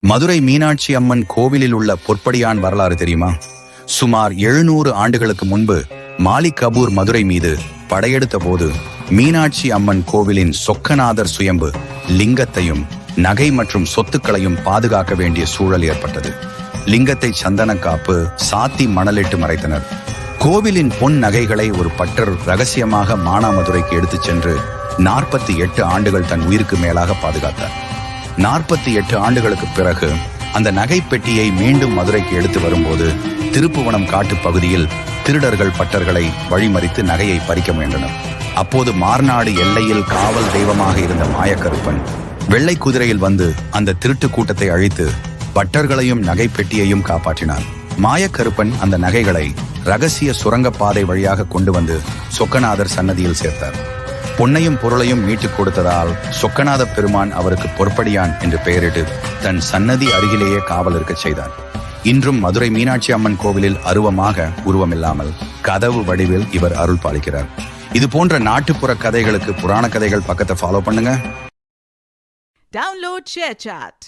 மதுரை மீனாட்சி அம்மன் கோவிலில் உள்ள பொற்படியான் வரலாறு தெரியுமா? சுமார் 700 ஆண்டுகளுக்கு முன்பு மாலிக் கபூர் மதுரை மீது படையெடுத்த போது மீனாட்சி அம்மன் கோவிலின் சொக்கநாதர் சுயம்பு லிங்கத்தையும் நகை மற்றும் சொத்துக்களையும் பாதுகாக்க வேண்டிய சூழல் ஏற்பட்டது. லிங்கத்தை சந்தன காப்பு சாத்தி மணலிட்டு மறைத்தனர். கோவிலின் பொன் நகைகளை ஒரு பட்டர் ரகசியமாக மானாமதுரைக்கு எடுத்துச் சென்று 48 ஆண்டுகள் தன் உயிருக்கு மேலாக பாதுகாத்தார். 48 ஆண்டுகளுக்கு பிறகு அந்த நகை பெட்டியை மீண்டும் மதுரைக்கு எடுத்து வரும்போது திருப்புவனம் காட்டு பகுதியில் திருடர்கள் பட்டர்களை வழிமறித்து நகையை பறிக்க முயன்றனர். அப்போது மார்நாடு எல்லையில் காவல் தெய்வமாக இருந்த மாயக்கருப்பன் வெள்ளை குதிரையில் வந்து அந்த திருட்டு கூட்டத்தை அழித்து பட்டர்களையும் நகை பெட்டியையும் காப்பாற்றினார். மாயக்கருப்பன் அந்த நகைகளை ரகசிய சுரங்கப்பாதை வழியாக கொண்டு வந்து சொக்கநாதர் சன்னதியில் சேர்த்தார். பொன்னையும் பொருளையும் மீட்டுக் கொடுத்ததால் சொக்கநாத பெருமான் அவருக்கு பொற்படியான் என்று பெயரிட்டு தன் சன்னதி அருகிலேயே காவல் இருக்கச் செய்தார். இன்றும் மதுரை மீனாட்சி அம்மன் கோவிலில் அருவமாக உருவமில்லாமல் கதவு வடிவில் இவர் அருள் பாலிக்கிறார். இது போன்ற நாட்டுப்புற கதைகளுக்கு புராண கதைகள் பக்கத்தை ஃபாலோ பண்ணுங்க. Download ShareChat.